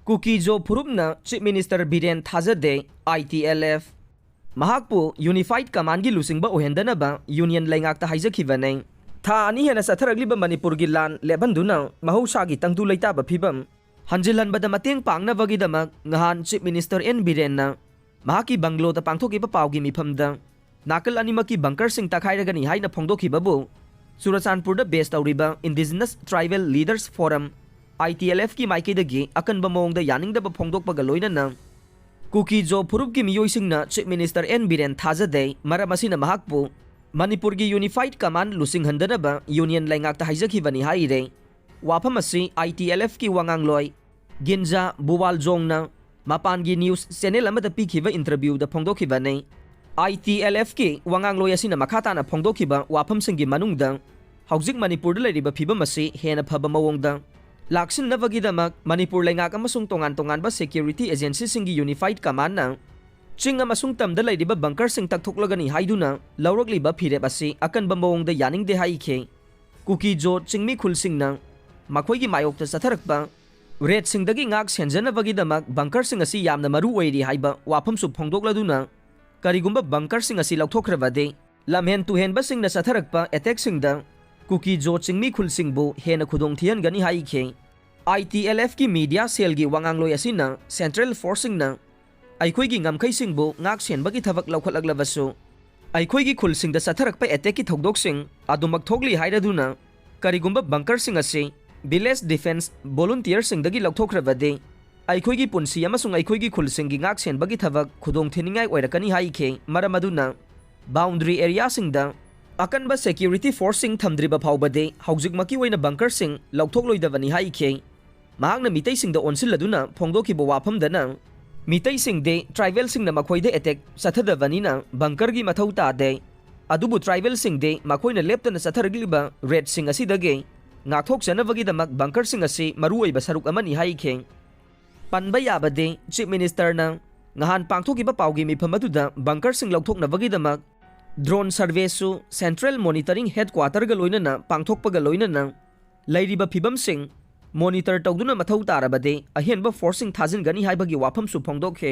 Kuki-Zo Furupna Chief Minister Biren Thajade ITLF Mahakpu Unified Command gi lusingba ohendanaba Union Laingakta haijakhibanai Tha ani hena satharagliba Manipur gi lan lebanduna mahausa gi tangtu leitaba phibam hanjilhanbada mateng pangnabagidama ngahan Chief Minister N Biren na mahaki banglo ta pangthokiba pawgi mifamda nakal animaki bunker sing takhairagani haina phongdokhibabu Surachanpurda based tawriba Indigenous Tribal Leaders Forum ITLF ki maikidagi akanba mawngda yaningdaba phongdokpaga loinana Kuki-Zo Furup ki miyoisingna Chief Minister N Biren Thajade maram asina mahakpu Manipur gi Unified Command lusinghandanaba Union Laingakta haijakhibani haire wafam asi ITLF ki wangangloi Ginja Buwaljongna mapangi news channel amada pikhiba interview da phongdokhibani ITLF ki wangangloi asina makhatana phongdokhiba wafam singi manungda haujik Manipur da leiriba phibam asi hena phaba mawongda laksin navagidamak Manipur laingak amasung tongan ba security agency singi Unified Command na ching amasung tamda leiriba bunker sing taktoklagani haiduna laurokliba phirep asi akanba mawongda yaningde haikhe Kuki-Zo chingmi khulsingna makhoi gi mayokta satharakpa red singdagi ngak senjanabagidamak bunker sing asi yamna maru oiri haiba wafam su phongdokladuna karigumba bunker sing asi lauthokhrabade lamhen tuhen ba singna satharakpa attack singda Kuki-Zo chingmi khulsingbu hena khudong thian gani haikhe ITLF ki media cell gi wangangloi asina central forcing na aikhoi gi ngamkhai singbu ngak senbagi thabak laukhatlaklabasu aikhoi gi khulsingda satharakpa attack ki thokdok sing adumak thokli hairaduna karigumba bunker sing asi village defense volunteer singdagi lauthokhrabade aikhoi gi punsi amasung aikhoi gi khulsing gi ngak senbagi thabak khudong thiningai oirakani haikhe maramaduna boundary area singda akanba security forcing thamdriba phawbade haujikmaki oina bunker sing lauthokloidabani haikhe mahakna mitei singda onsilladuna phongdokhiba wafamdana mitei singde tribal singna makhoide attack sathadabanina bunker gi mathau tade adubu tribal singde makhoina leptana satharagliba red sing asidage ngakthokchanabagidamak bunker sing asi maruoiba saruk amani haikhe panba yabade Chief Minister na ngahan pangthokiba pawgi mifam aduda bunker sing lauthoknabagidamak drone survey su central monitoring headquarter ga loinana pangthokpaga loinana lairiba phibam sing monitor tawduna mathau tarabade ahenba forcing thajin gani haibagi wafam su phongdokhe